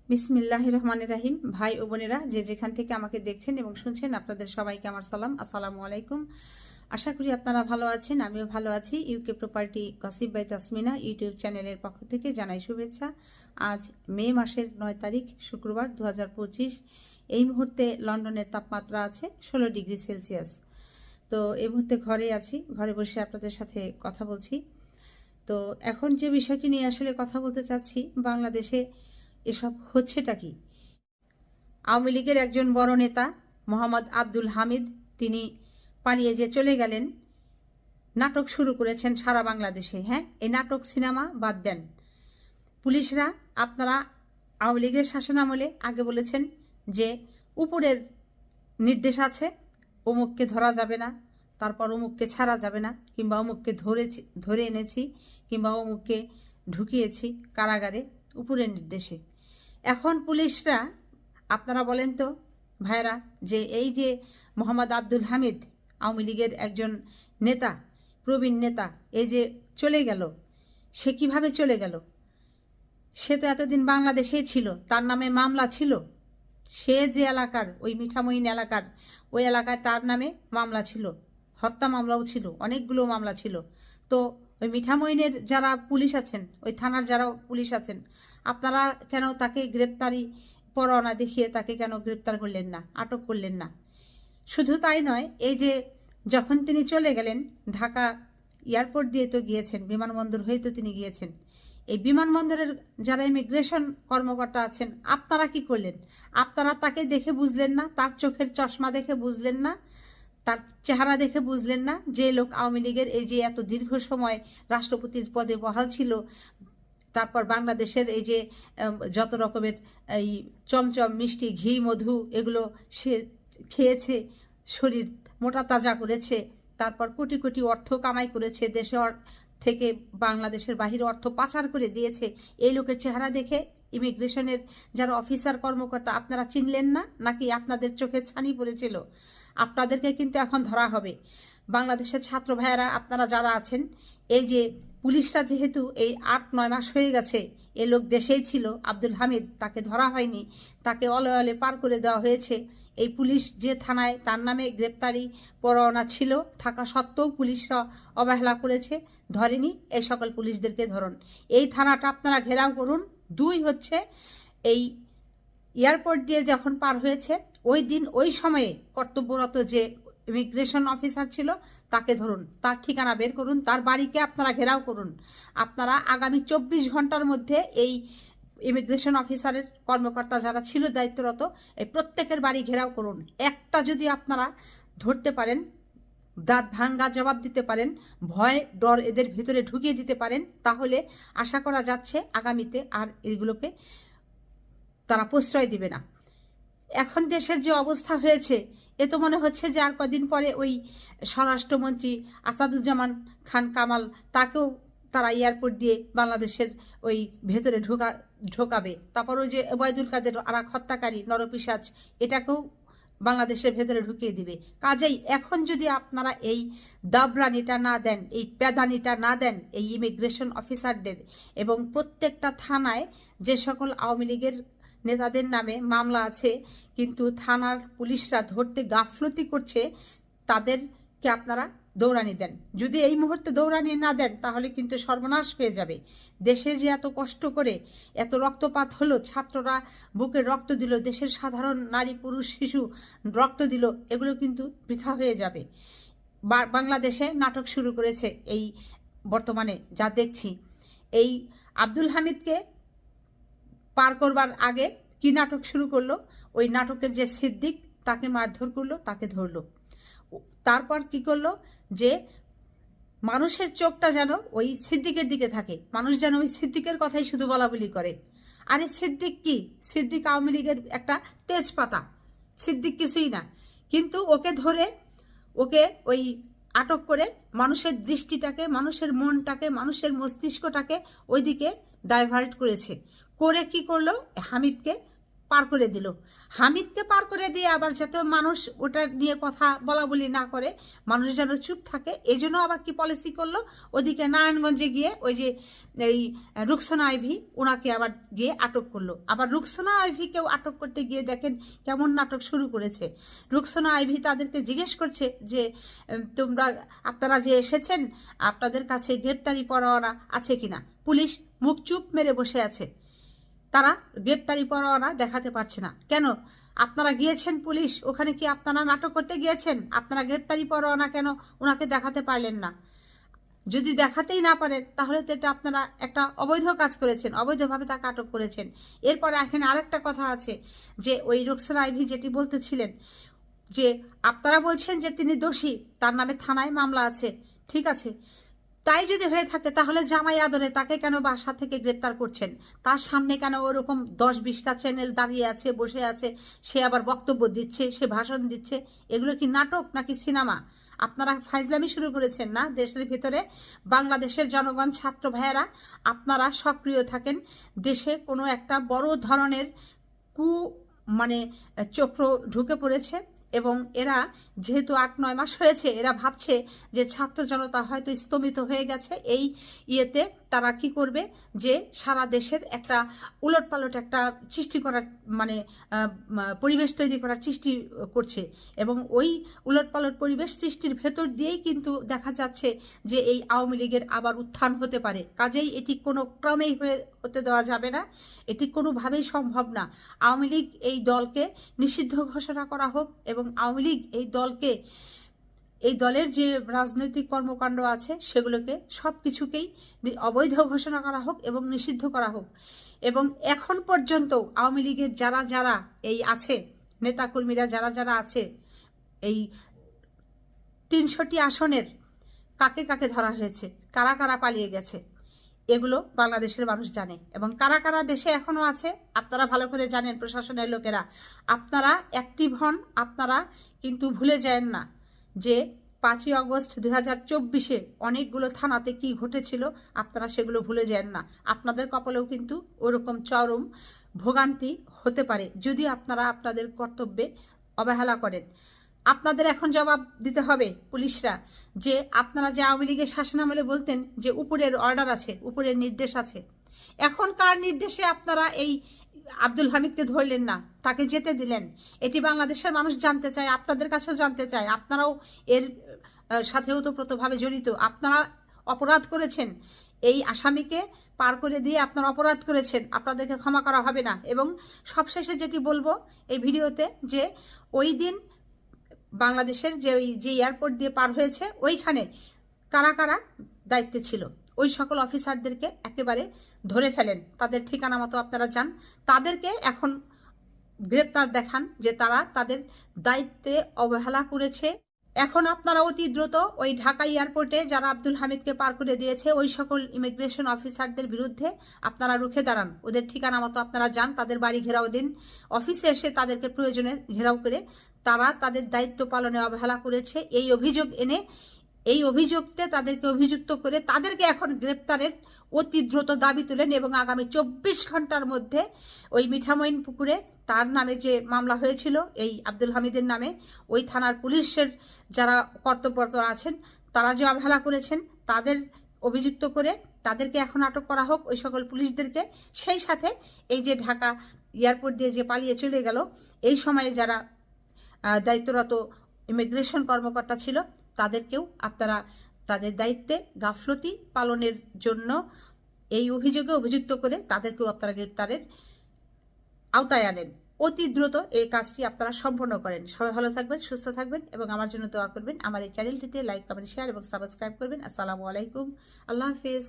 বিসমিল্লাহির রহমানির রাহিম। ভাই ও বোনেরা যে যেখান থেকে আমাকে দেখছেন এবং শুনছেন, আপনাদের সবাইকে আমার সালাম, আসসালামু আলাইকুম। আশা করি আপনারা ভালো আছেন, আমিও ভালো আছি। UK property gossip by Tasmina YouTube চ্যানেলের পক্ষ থেকে জানাই শুভেচ্ছা। আজ মে মাসের 9 তারিখ শুক্রবার 2025। এই মুহূর্তে লন্ডনের তাপমাত্রা আছে 16 ডিগ্রি সেলসিয়াস। তো এই মুহূর্তে ঘরে আছি, ঘরে বসে আপনাদের সাথে কথা বলছি। তো এখন যে বিষয়টি নিয়ে আসলে কথা বলতে চাচ্ছি, বাংলাদেশে এসব হচ্ছেটা কি? আওয়ামী লীগের একজন বড় নেতা মোহাম্মদ আব্দুল হামিদ, তিনি পালিয়ে যে চলে গেলেন, নাটক শুরু করেছেন সারা বাংলাদেশে। হ্যাঁ, এই নাটক সিনেমা বাদ দেন। পুলিশরা, আপনারা আওয়ামী লীগের শাসনামলে আগে বলেছেন যে উপরের নির্দেশ আছে, অমুককে ধরা যাবে না, তারপর অমুককে ছাড়া যাবে না, কিংবা অমুককে ধরে এনেছি, কিংবা অমুককে ঢুকিয়েছি কারাগারে, উপরের নির্দেশে। এখন পুলিশরা, আপনারা বলেন তো ভাইরা, যে এই যে মোহাম্মদ আব্দুল হামিদ, আওয়ামী লীগের একজন নেতা, প্রবীণ নেতা, এই যে চলে গেল, সে কিভাবে চলে গেল? সে তো এতদিন বাংলাদেশেই ছিল, তার নামে মামলা ছিল। সে যে এলাকার, ওই মিঠামইন এলাকার, ওই এলাকায় তার নামে মামলা ছিল, হত্যা মামলাও ছিল, অনেকগুলো মামলা ছিল। তো ওই মিঠামইনের যারা পুলিশ আছেন, ওই থানার যারা পুলিশ আছেন, আপনারা কেন তাকে গ্রেপ্তারি পরোয়ানা দেখিয়ে তাকে কেন গ্রেপ্তার করলেন না, আটক করলেন না? শুধু তাই নয়, এই যে যখন তিনি চলে গেলেন, ঢাকা এয়ারপোর্ট দিয়ে তো গিয়েছেন, বিমানবন্দর হয়ে তো তিনি গিয়েছেন। এই বিমানবন্দরের যারা ইমিগ্রেশন কর্মকর্তা আছেন, আপনারা কি করলেন? আপনারা তাকে দেখে বুঝলেন না? তার চোখের চশমা দেখে বুঝলেন না? তার চেহারা দেখে বুঝলেন না যে লোক আওয়ামী লীগের এই যে এত দীর্ঘ সময় রাষ্ট্রপতির পদে বহাল ছিল, তারপর বাংলাদেশের এই যে যত রকমের এই চমচম মিষ্টি, ঘি, মধু, এগুলো সে খেয়েছে, শরীর মোটা তাজা করেছে, তারপর কোটি কোটি অর্থ কামাই করেছে, দেশে থেকে বাংলাদেশের বাহিরে অর্থ পাচার করে দিয়েছে। এই লোকের চেহারা দেখে ইমিগ্রেশনের যারা অফিসার কর্মকর্তা, আপনারা চিনলেন না? নাকি আপনাদের চোখে ছানি পড়েছিল? আপনাদেরকে কিন্তু এখন ধরা হবে। বাংলাদেশের ছাত্র ভাইয়েরা, আপনারা যারা আছেন, এই যে পুলিশরা যেহেতু এই 8-9 মাস হয়ে গেছে, এ লোক দেশেই ছিল, আব্দুল হামিদ, তাকে ধরা হয়নি, তাকে অলে অলে পার করে দেওয়া হয়েছে। এই পুলিশ যে থানায় তার নামে গ্রেপ্তারি পরোয়ানা ছিল থাকা সত্ত্বেও পুলিশরা অবহেলা করেছে, ধরেনি। এই সকল পুলিশদেরকে ধরুন, এই থানাটা আপনারা ঘেরাও করুন। 2 হচ্ছে, এই এয়ারপোর্ট দিয়ে যখন পার হয়েছে, ওই দিন ওই সময়ে কর্তব্যরত যে ইমিগ্রেশন অফিসার ছিল, তাকে ধরুন, তার ঠিকানা বের করুন, তার বাড়িকে আপনারা ঘেরাও করুন। আপনারা আগামী 24 ঘন্টার মধ্যে এই ইমিগ্রেশন অফিসারের কর্মকর্তা যারা ছিল দায়িত্বরত, এই প্রত্যেকের বাড়ি ঘেরাও করুন। একটা যদি আপনারা ধরতে পারেন, দাঁত ভাঙ্গা জবাব দিতে পারেন, ভয় ডর এদের ভিতরে ঢুকিয়ে দিতে পারেন, তাহলে আশা করা যাচ্ছে আগামীতে আর এগুলোকে তারা প্রশ্রয় দিবে না। এখন দেশের যে অবস্থা হয়েছে, এ তো মনে হচ্ছে যে আর কদিন পরে ওই স্বরাষ্ট্রমন্ত্রী আসাদুজ্জামান খান কামাল, তাকেও তারা এয়ারপোর্ট দিয়ে বাংলাদেশের ওই ভেতরে ঢোকাবে। তারপর ওই যে ওবায়দুল কাদের আর এক হত্যাকারী নরপিশাচ, এটাকেও বাংলাদেশের ভেতরে ঢুকিয়ে দিবে। কাজেই এখন যদি আপনারা এই দাবরানিটা না দেন, এই প্যাদানিটা না দেন এই ইমিগ্রেশন অফিসারদের, এবং প্রত্যেকটা থানায় যে সকল আওয়ামী লীগের নেতাদের নামে মামলা আছে কিন্তু থানার পুলিশরা ধরতে গাফলতি করছে, তাদেরকে আপনারা দৌড়ানি দেন। যদি এই মুহূর্তে দৌড়ানি না দেন, তাহলে কিন্তু সর্বনাশ হয়ে যাবে। দেশে যে এত কষ্ট করে এত রক্তপাত হলো, ছাত্ররা বুকে রক্ত দিল, দেশের সাধারণ নারী পুরুষ শিশু রক্ত দিল, এগুলো কিন্তু বৃথা হয়ে যাবে। বাংলাদেশে নাটক শুরু করেছে এই বর্তমানে যা দেখছি। এই আব্দুল হামিদকে পার করবার আগে কি নাটক শুরু করলো? ওই নাটকের যে সিদ্দিক, তাকে মারধর করলো, তাকে ধরলো। তারপর কি করলো? যে মানুষের চোখটা যেন ওই সিদ্দিকের দিকে থাকে, মানুষ যেন ওই সিদ্দিকের কথাই শুধু বলাবলি করে। আরে সিদ্দিক কি? সিদ্দিক আওয়ামী লীগের একটা তেজপাতা, সিদ্দিক কিছুই না। কিন্তু ওকে ধরে, ওকে ওই আটক করে মানুষের দৃষ্টিটাকে, মানুষের মনটাকে, মানুষের মস্তিষ্কটাকে ওইদিকে ডাইভার্ট করেছে। করে কি করলো? হামিদকে পার করে দিল। হামিদকে পার করে দিয়ে আবার যাতে মানুষ ওটা নিয়ে কথা বলা বলি না করে, মানুষ যেন চুপ থাকে, এই জন্য আবার কি পলিসি করলো, ওদিকে নারায়ণগঞ্জে গিয়ে ওই যে এই রুকসানা আইভি ওনাকে আবার গিয়ে আটক করলো। আবার রুকসানা আইভিকেও আটক করতে গিয়ে দেখেন কেমন নাটক শুরু করেছে। রুকসানা আইভি তাদেরকে জিজ্ঞেস করছে যে আপনারা যে এসেছেন আপনাদের কাছে গ্রেপ্তারি পরোয়ানা আছে কিনা। পুলিশ মুখ চুপ মেরে বসে আছে, তারা গ্রেপ্তারি পরোয়ানা দেখাতে পারছে না। কেন আপনারা গিয়েছেন পুলিশ, ওখানে কি আপনারা নাটক করতে গিয়েছেন? আপনারা গ্রেপ্তারি পরোয়ানা কেন ওনাকে দেখাতে পারলেন না? যদি দেখাতেই না পারেন তাহলে তো এটা আপনারা একটা অবৈধ কাজ করেছেন, অবৈধভাবে তাকে আটক করেছেন। এরপরে এখানে আরেকটা কথা আছে যে ওই রুকসানা আইভি যেটি বলতেছিলেন যে আপনারা বলছেন যে তিনি দোষী, তার নামে থানায় মামলা আছে, ঠিক আছে, তাই যদি হয়ে থাকে তাহলে জামাই আদরে তাকে কেন বাসা থেকে গ্রেপ্তার করছেন? তার সামনে কেন ওরকম 10-20টা চ্যানেল দাঁড়িয়ে আছে, বসে আছে, সে আবার বক্তব্য দিচ্ছে, সে ভাষণ দিচ্ছে? এগুলো কি নাটক নাকি সিনেমা? আপনারা ফাইজলামি শুরু করেছেন না দেশের ভিতরে? বাংলাদেশের জনগণ, ছাত্র ভাইয়েরা, আপনারা সক্রিয় থাকেন। দেশে কোনো একটা বড় ধরনের চক্র ঢুকে পড়েছে এবং এরা যেহেতু 8-9 মাস হয়েছে, এরা ভাবছে যে ছাত্র জনতা হয়তো স্তমিত হয়ে গেছে। এই ইয়েতে তারা কি করবে যে সারা দেশের একটা উলটপালট একটা সৃষ্টি করার পরিবেশ তৈরি করার সৃষ্টি করছে এবং ওই উলটপালট পরিবেশ সৃষ্টির ভেতর দিয়েই কিন্তু দেখা যাচ্ছে যে এই আওয়ামী লীগের আবার উত্থান হতে পারে। কাজেই এটি কোনো ক্রমেই হতে দেওয়া যাবে না, এটি কোনোভাবেই সম্ভব না। আওয়ামী লীগ এই দলকে নিষিদ্ধ ঘোষণা করা হোক এবং আওয়ামী লীগ এই দলের যে রাজনৈতিক কর্মকাণ্ড আছে সেগুলোকে সব কিছুকেই অবৈধ ঘোষণা করা হোক এবং নিষিদ্ধ করা হোক। এবং এখন পর্যন্ত আওয়ামী লীগের যারা যারা এই আছে, নেতাকর্মীরা যারা যারা আছে, এই 300টি আসনের কাকে কাকে ধরা হয়েছে, কারা কারা পালিয়ে গেছে, এগুলো বাংলাদেশের মানুষ জানে। এবং কারা কারা দেশে এখনো আছে আপনারা ভালো করে জানেন, প্রশাসনের লোকেরা। আপনারা অ্যাক্টিভ হন, আপনারা কিন্তু ভুলে যায়েন না যে 5ই আগস্ট 2024-এ অনেকগুলো থানাতে কি ঘটেছিল, আপনারা সেগুলো ভুলে যান না। আপনাদের কপালেও কিন্তু ওরকম চরম ভোগান্তি হতে পারে যদি আপনারা আপনাদের কর্তব্যে অবহেলা করেন। আপনাদের এখন জবাব দিতে হবে পুলিশরা, যে আপনারা যে আওয়ামী লীগের শাসনামলে বলতেন যে উপরের অর্ডার আছে, উপরের নির্দেশ আছে, এখন কার নির্দেশে আপনারা এই আব্দুল হামিদকে ধরলেন না, তাকে যেতে দিলেন? এটি বাংলাদেশের মানুষ জানতে চায়, আপনাদের কাছেও জানতে চায়। আপনারাও এর সাথে ওতপ্রোতভাবে জড়িত, আপনারা অপরাধ করেছেন, এই আসামিকে পার করে দিয়ে আপনারা অপরাধ করেছেন, আপনাদেরকে ক্ষমা করা হবে না। এবং সবশেষে যেটি বলবো এই ভিডিওতে, যে ওই দিন বাংলাদেশের যে এয়ারপোর্ট দিয়ে পার হয়েছে ওইখানে কারা কারা দায়িত্বে ছিল, ওই সকল অফিসারদেরকে একেবারে ধরে ফেলেন, তাদের ঠিকানা মতো আপনারা যান, তাদেরকে এখন গ্রেপ্তার দেখান যে তারা তাদের দায়িত্বে অবহেলা করেছে। এখন আপনারা অতি দ্রুত ওই ঢাকা এয়ারপোর্টে যারা আব্দুল হামিদকে পার করে দিয়েছে ওই সকল ইমিগ্রেশন অফিসারদের বিরুদ্ধে আপনারা রুখে দাঁড়ান, ওদের ঠিকানা মতো আপনারা যান, তাদের বাড়ি ঘেরাও দিন, অফিসে এসে তাদেরকে প্রয়োজনে ঘেরাও করে তারা তাদের দায়িত্ব পালনে অবহেলা করেছে এই অভিযোগ এনে, এই অভিযোগতে তাদেরকে অভিযুক্ত করে তাদেরকে এখন গ্রেপ্তারের অতি দ্রুত দাবি তুলেন এবং আগামী 24 ঘন্টার মধ্যে ওই মিঠামইন পুকুরে তার নামে যে মামলা হয়েছিল এই আব্দুল হামিদের নামে, ওই থানার পুলিশের যারা কর্তব্যরত আছেন তারা যে অবহেলা করেছেন তাদের অভিযুক্ত করে তাদেরকে এখন আটক করা হোক, ওই সকল পুলিশদেরকে। সেই সাথে এই যে ঢাকা এয়ারপোর্ট দিয়ে যে পালিয়ে চলে গেল এই সময়ে যারা দায়িত্বরত ইমিগ্রেশন কর্মকর্তা ছিল তাদেরকেও আপনারা তাদের দায়িত্বে গাফলতি পালনের জন্য এই অভিযোগে অভিযুক্ত করে তাদেরকেও আপনারা গ্রেপ্তারের আওতায় আনেন। অতি দ্রুত এই কাজটি আপনারা সম্পন্ন করেন। সবাই ভালো থাকবেন, সুস্থ থাকবেন এবং আমার জন্য দোয়া করবেন। আমার এই চ্যানেলটিতে লাইক, কমেন্ট, শেয়ার এবং সাবস্ক্রাইব করবেন। আসসালামু আলাইকুম, আল্লাহ হাফেজ।